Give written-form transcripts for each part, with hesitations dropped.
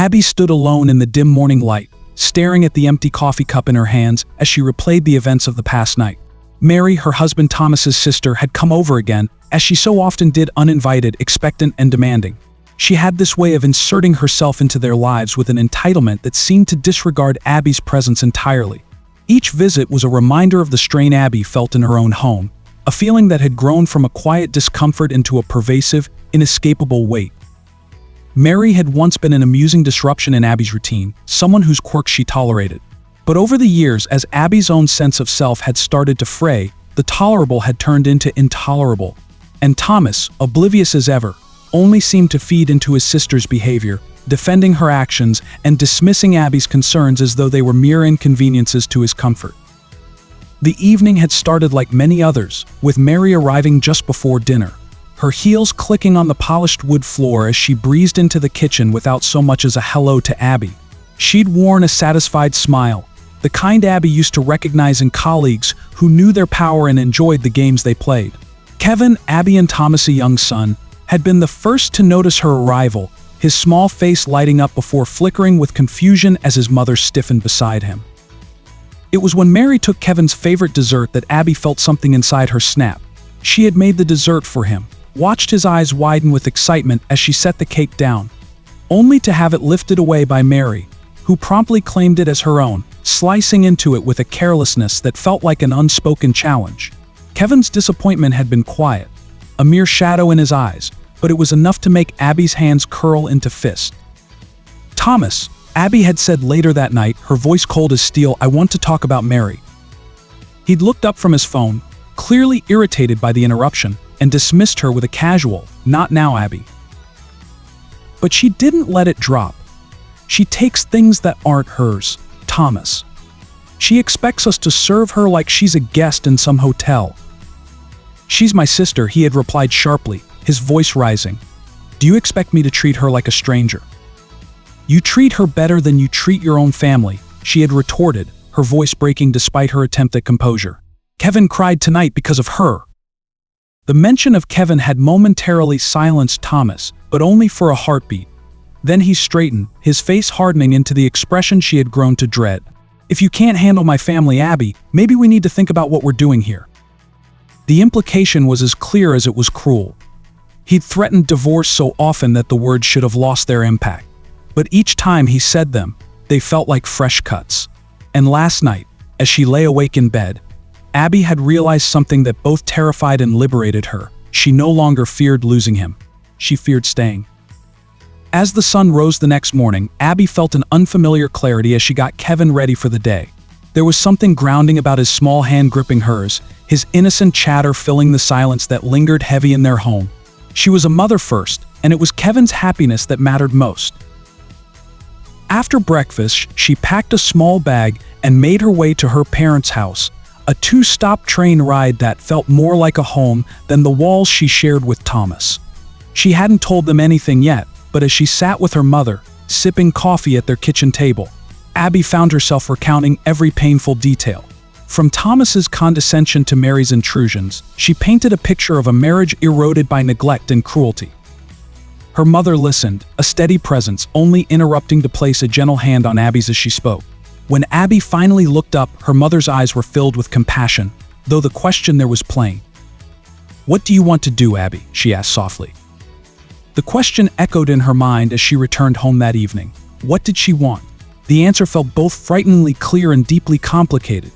Abby stood alone in the dim morning light, staring at the empty coffee cup in her hands as she replayed the events of the past night. Mary, her husband Thomas's sister, had come over again, as she so often did, uninvited, expectant, and demanding. She had this way of inserting herself into their lives with an entitlement that seemed to disregard Abby's presence entirely. Each visit was a reminder of the strain Abby felt in her own home, a feeling that had grown from a quiet discomfort into a pervasive, inescapable weight. Mary had once been an amusing disruption in Abby's routine, someone whose quirks she tolerated. But over the years, as Abby's own sense of self had started to fray, the tolerable had turned into intolerable. And Thomas, oblivious as ever, only seemed to feed into his sister's behavior, defending her actions and dismissing Abby's concerns as though they were mere inconveniences to his comfort. The evening had started like many others, with Mary arriving just before dinner, her heels clicking on the polished wood floor as she breezed into the kitchen without so much as a hello to Abby. She'd worn a satisfied smile, the kind Abby used to recognize in colleagues who knew their power and enjoyed the games they played. Kevin, Abby and Thomas, a young son, had been the first to notice her arrival, his small face lighting up before flickering with confusion as his mother stiffened beside him. It was when Mary took Kevin's favorite dessert that Abby felt something inside her snap. She had made the dessert for him, watched his eyes widen with excitement as she set the cake down, only to have it lifted away by Mary, who promptly claimed it as her own, slicing into it with a carelessness that felt like an unspoken challenge. Kevin's disappointment had been quiet, a mere shadow in his eyes, but it was enough to make Abby's hands curl into fists. "Thomas," Abby had said later that night, her voice cold as steel, "I want to talk about Mary." He'd looked up from his phone, clearly irritated by the interruption, and dismissed her with a casual, "Not now, Abby." But she didn't let it drop. "She takes things that aren't hers, Thomas. She expects us to serve her like she's a guest in some hotel." "She's my sister," he had replied sharply, his voice rising. "Do you expect me to treat her like a stranger?" "You treat her better than you treat your own family," she had retorted, her voice breaking despite her attempt at composure. "Kevin cried tonight because of her." The mention of Kevin had momentarily silenced Thomas, but only for a heartbeat. Then he straightened, his face hardening into the expression she had grown to dread. "If you can't handle my family, Abby, maybe we need to think about what we're doing here." The implication was as clear as it was cruel. He'd threatened divorce so often that the words should have lost their impact. But each time he said them, they felt like fresh cuts. And last night, as she lay awake in bed, Abby had realized something that both terrified and liberated her. She no longer feared losing him. She feared staying. As the sun rose the next morning, Abby felt an unfamiliar clarity as she got Kevin ready for the day. There was something grounding about his small hand gripping hers, his innocent chatter filling the silence that lingered heavy in their home. She was a mother first, and it was Kevin's happiness that mattered most. After breakfast, she packed a small bag and made her way to her parents' house, a two-stop train ride that felt more like a home than the walls she shared with Thomas. She hadn't told them anything yet, but as she sat with her mother, sipping coffee at their kitchen table, Abby found herself recounting every painful detail. From Thomas's condescension to Mary's intrusions, she painted a picture of a marriage eroded by neglect and cruelty. Her mother listened, a steady presence, only interrupting to place a gentle hand on Abby's as she spoke. When Abby finally looked up, her mother's eyes were filled with compassion, though the question there was plain. "What do you want to do, Abby?" she asked softly. The question echoed in her mind as she returned home that evening. What did she want? The answer felt both frighteningly clear and deeply complicated.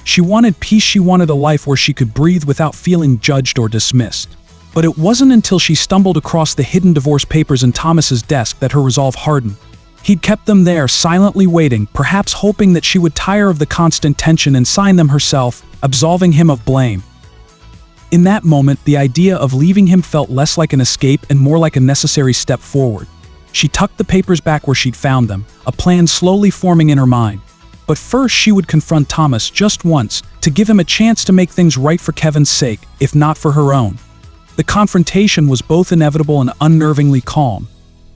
She wanted peace. She wanted a life where she could breathe without feeling judged or dismissed. But it wasn't until she stumbled across the hidden divorce papers in Thomas's desk that her resolve hardened. He'd kept them there, silently waiting, perhaps hoping that she would tire of the constant tension and sign them herself, absolving him of blame. In that moment, the idea of leaving him felt less like an escape and more like a necessary step forward. She tucked the papers back where she'd found them, a plan slowly forming in her mind. But first she would confront Thomas just once, to give him a chance to make things right for Kevin's sake, if not for her own. The confrontation was both inevitable and unnervingly calm.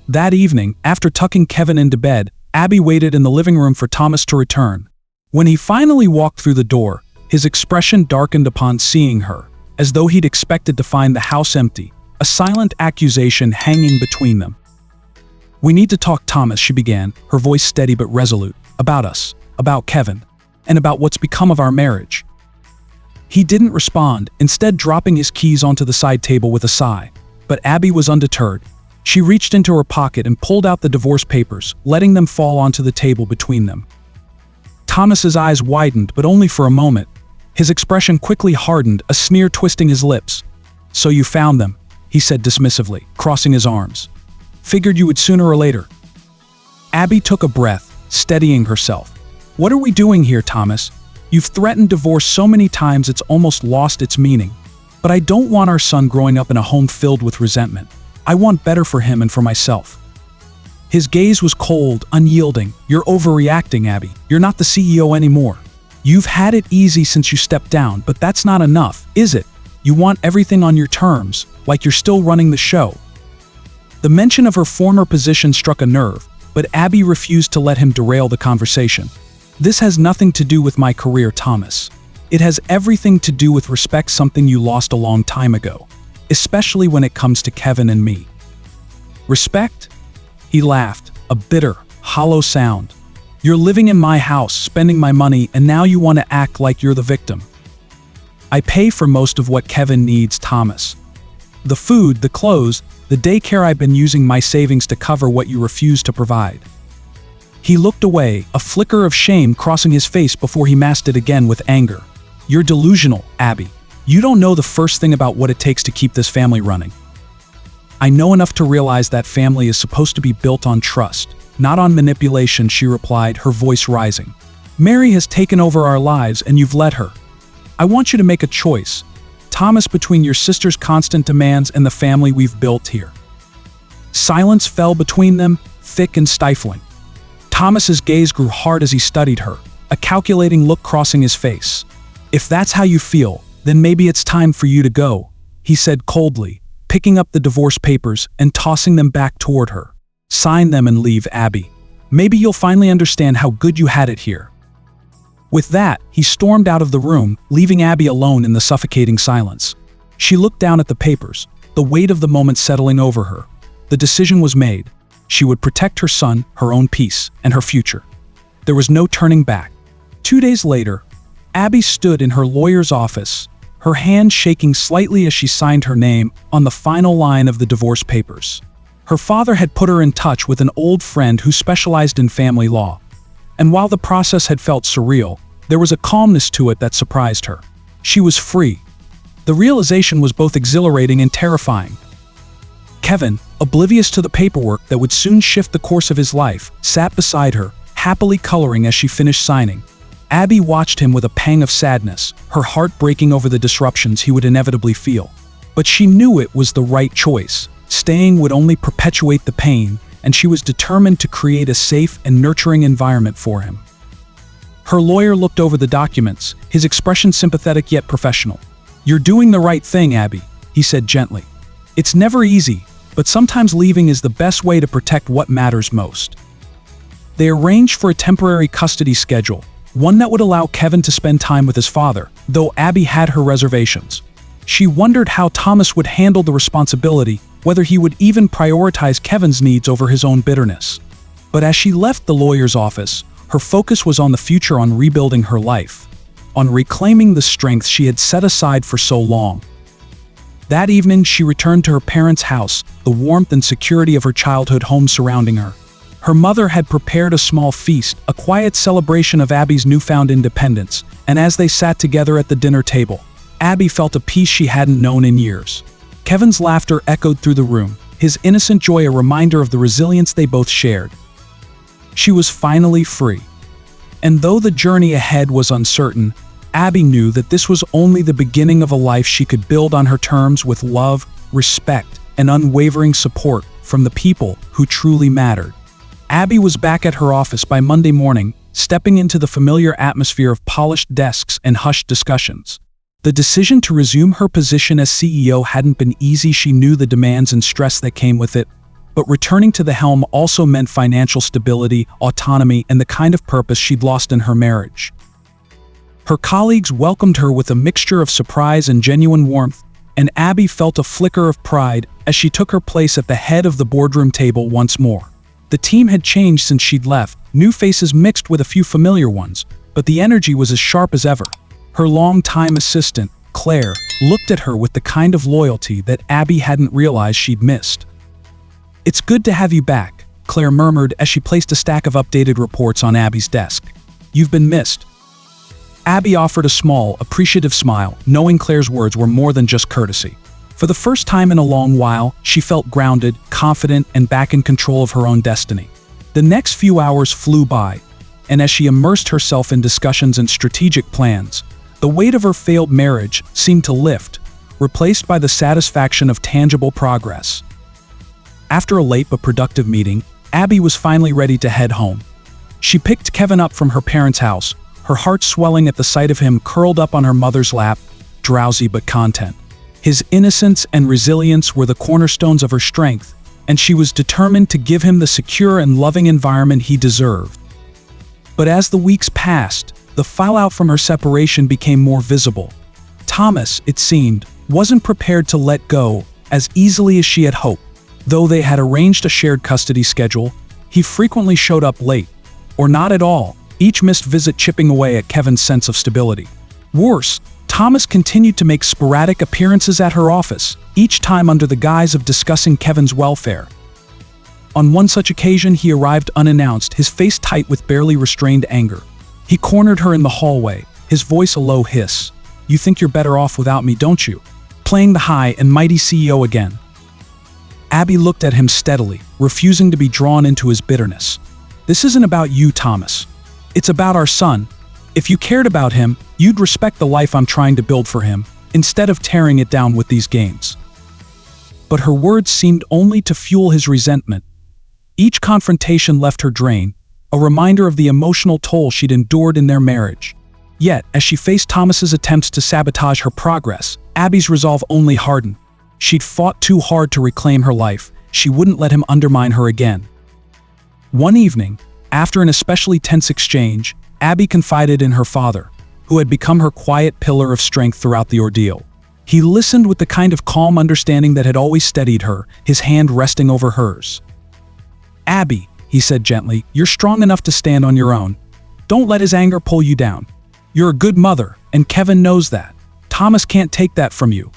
That evening, after tucking Kevin into bed, Abby waited in the living room for Thomas to return. When he finally walked through the door, his expression darkened upon seeing her, as though he'd expected to find the house empty, a silent accusation hanging between them. "We need to talk, Thomas," she began, her voice steady but resolute. "About us, about Kevin, and about what's become of our marriage." He didn't respond, instead dropping his keys onto the side table with a sigh. But Abby was undeterred. She reached into her pocket and pulled out the divorce papers, letting them fall onto the table between them. Thomas's eyes widened, but only for a moment. His expression quickly hardened, a sneer twisting his lips. "So you found them," he said dismissively, crossing his arms. "Figured you would sooner or later." Abby took a breath, steadying herself. "What are we doing here, Thomas? You've threatened divorce so many times it's almost lost its meaning. But I don't want our son growing up in a home filled with resentment. I want better for him and for myself." His gaze was cold, unyielding. "You're overreacting, Abby. You're not the CEO anymore. You've had it easy since you stepped down, but that's not enough, is it? You want everything on your terms, like you're still running the show." The mention of her former position struck a nerve, but Abby refused to let him derail the conversation. "This has nothing to do with my career, Thomas. It has everything to do with respect, something you lost a long time ago, especially when it comes to Kevin and me." "Respect?" He laughed, a bitter, hollow sound. "You're living in my house, spending my money, and now you want to act like you're the victim." "I pay for most of what Kevin needs, Thomas. The food, the clothes, the daycare. I've been using my savings to cover what you refuse to provide." He looked away, a flicker of shame crossing his face before he masked it again with anger. "You're delusional, Abby. You don't know the first thing about what it takes to keep this family running." "I know enough to realize that family is supposed to be built on trust, not on manipulation," she replied, her voice rising. "Mary has taken over our lives and you've let her. I want you to make a choice, Thomas, between your sister's constant demands and the family we've built here." Silence fell between them, thick and stifling. Thomas's gaze grew hard as he studied her, a calculating look crossing his face. "If that's how you feel, then maybe it's time for you to go," he said coldly, picking up the divorce papers and tossing them back toward her. "Sign them and leave, Abby. Maybe you'll finally understand how good you had it here." With that, he stormed out of the room, leaving Abby alone in the suffocating silence. She looked down at the papers, the weight of the moment settling over her. The decision was made. She would protect her son, her own peace, and her future. There was no turning back. 2 days later, Abby stood in her lawyer's office, her hand shaking slightly as she signed her name on the final line of the divorce papers. Her father had put her in touch with an old friend who specialized in family law. And while the process had felt surreal, there was a calmness to it that surprised her. She was free. The realization was both exhilarating and terrifying. Kevin, oblivious to the paperwork that would soon shift the course of his life, sat beside her, happily coloring as she finished signing. Abby watched him with a pang of sadness, her heart breaking over the disruptions he would inevitably feel. But she knew it was the right choice. Staying would only perpetuate the pain, and she was determined to create a safe and nurturing environment for him. Her lawyer looked over the documents, his expression sympathetic yet professional. "You're doing the right thing, Abby," he said gently. "It's never easy, but sometimes leaving is the best way to protect what matters most." They arranged for a temporary custody schedule, one that would allow Kevin to spend time with his father, though Abby had her reservations. She wondered how Thomas would handle the responsibility, whether he would even prioritize Kevin's needs over his own bitterness. But as she left the lawyer's office, her focus was on the future, on rebuilding her life, on reclaiming the strength she had set aside for so long. That evening, she returned to her parents' house, the warmth and security of her childhood home surrounding her. Her mother had prepared a small feast, a quiet celebration of Abby's newfound independence, and as they sat together at the dinner table, Abby felt a peace she hadn't known in years. Kevin's laughter echoed through the room, his innocent joy a reminder of the resilience they both shared. She was finally free. And though the journey ahead was uncertain, Abby knew that this was only the beginning of a life she could build on her terms, with love, respect, and unwavering support from the people who truly mattered. Abby was back at her office by Monday morning, stepping into the familiar atmosphere of polished desks and hushed discussions. The decision to resume her position as CEO hadn't been easy. She knew the demands and stress that came with it, but returning to the helm also meant financial stability, autonomy, and the kind of purpose she'd lost in her marriage. Her colleagues welcomed her with a mixture of surprise and genuine warmth, and Abby felt a flicker of pride as she took her place at the head of the boardroom table once more. The team had changed since she'd left, new faces mixed with a few familiar ones, but the energy was as sharp as ever. Her longtime assistant, Claire, looked at her with the kind of loyalty that Abby hadn't realized she'd missed. "It's good to have you back," Claire murmured as she placed a stack of updated reports on Abby's desk. "You've been missed." Abby offered a small, appreciative smile, knowing Claire's words were more than just courtesy. For the first time in a long while, she felt grounded, confident, and back in control of her own destiny. The next few hours flew by, and as she immersed herself in discussions and strategic plans, the weight of her failed marriage seemed to lift, replaced by the satisfaction of tangible progress. After a late but productive meeting, Abby was finally ready to head home. She picked Kevin up from her parents' house, her heart swelling at the sight of him curled up on her mother's lap, drowsy but content. His innocence and resilience were the cornerstones of her strength, and she was determined to give him the secure and loving environment he deserved. But as the weeks passed, the fallout from her separation became more visible. Thomas, it seemed, wasn't prepared to let go as easily as she had hoped. Though they had arranged a shared custody schedule, he frequently showed up late, or not at all, each missed visit chipping away at Kevin's sense of stability. Worse, Thomas continued to make sporadic appearances at her office, each time under the guise of discussing Kevin's welfare. On one such occasion, he arrived unannounced, his face tight with barely restrained anger. He cornered her in the hallway, his voice a low hiss. "You think you're better off without me, don't you?" Playing the high and mighty CEO again. Abby looked at him steadily, refusing to be drawn into his bitterness. "This isn't about you, Thomas. It's about our son. If you cared about him, you'd respect the life I'm trying to build for him, instead of tearing it down with these games." But her words seemed only to fuel his resentment. Each confrontation left her drained, a reminder of the emotional toll she'd endured in their marriage. Yet, as she faced Thomas's attempts to sabotage her progress, Abby's resolve only hardened. She'd fought too hard to reclaim her life. She wouldn't let him undermine her again. One evening, after an especially tense exchange, Abby confided in her father, who had become her quiet pillar of strength throughout the ordeal. He listened with the kind of calm understanding that had always steadied her, his hand resting over hers. "Abby," he said gently, "you're strong enough to stand on your own. Don't let his anger pull you down. You're a good mother, and Kevin knows that. Thomas can't take that from you."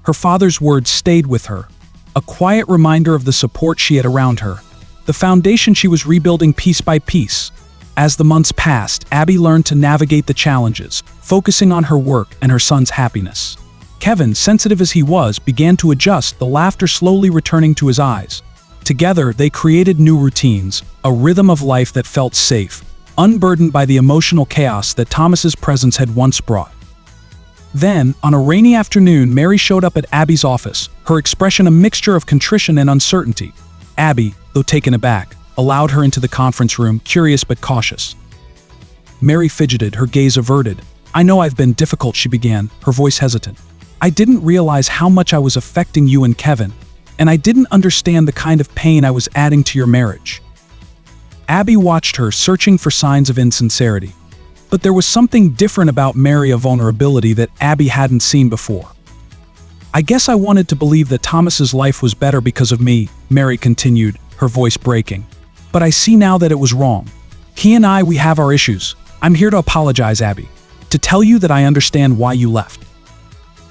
Her father's words stayed with her, a quiet reminder of the support she had around her, the foundation she was rebuilding piece by piece. As the months passed, Abby learned to navigate the challenges, focusing on her work and her son's happiness. Kevin, sensitive as he was, began to adjust, the laughter slowly returning to his eyes. Together, they created new routines, a rhythm of life that felt safe, unburdened by the emotional chaos that Thomas's presence had once brought. Then, on a rainy afternoon, Mary showed up at Abby's office, her expression a mixture of contrition and uncertainty. Abby, though taken aback, allowed her into the conference room, curious but cautious. Mary fidgeted, her gaze averted. "I know I've been difficult," she began, her voice hesitant. "I didn't realize how much I was affecting you and Kevin, and I didn't understand the kind of pain I was adding to your marriage." Abby watched her, searching for signs of insincerity. But there was something different about Mary, a vulnerability that Abby hadn't seen before. "I guess I wanted to believe that Thomas's life was better because of me," Mary continued, her voice breaking. "But I see now that it was wrong. He and we have our issues. I'm here to apologize, Abby. To tell you that I understand why you left."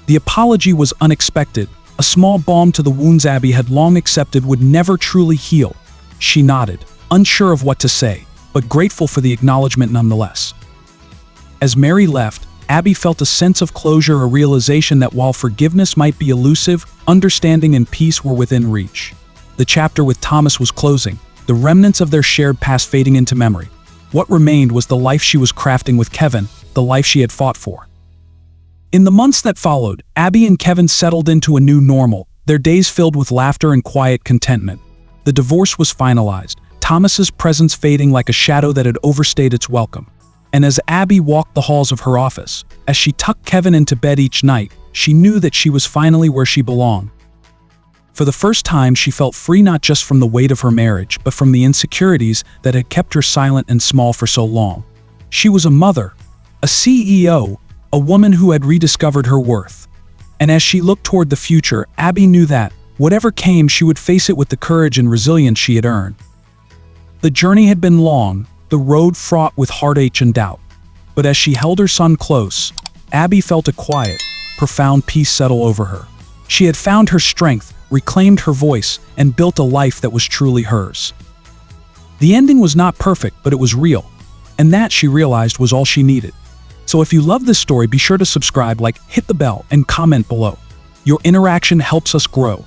The apology was unexpected, a small balm to the wounds Abby had long accepted would never truly heal. She nodded, unsure of what to say, but grateful for the acknowledgement nonetheless. As Mary left, Abby felt a sense of closure, a realization that while forgiveness might be elusive, understanding and peace were within reach. The chapter with Thomas was closing, the remnants of their shared past fading into memory. What remained was the life she was crafting with Kevin, the life she had fought for. In the months that followed, Abby and Kevin settled into a new normal, their days filled with laughter and quiet contentment. The divorce was finalized, Thomas's presence fading like a shadow that had overstayed its welcome. And as Abby walked the halls of her office, as she tucked Kevin into bed each night, she knew that she was finally where she belonged. For the first time, she felt free not just from the weight of her marriage, but from the insecurities that had kept her silent and small for so long. She was a mother, a CEO, a woman who had rediscovered her worth. And as she looked toward the future, Abby knew that, whatever came, she would face it with the courage and resilience she had earned. The journey had been long, the road fraught with heartache and doubt. But as she held her son close, Abby felt a quiet, profound peace settle over her. She had found her strength, reclaimed her voice, and built a life that was truly hers. The ending was not perfect, but it was real. And that, she realized, was all she needed. So if you love this story, be sure to subscribe, hit the bell, and comment below. Your interaction helps us grow.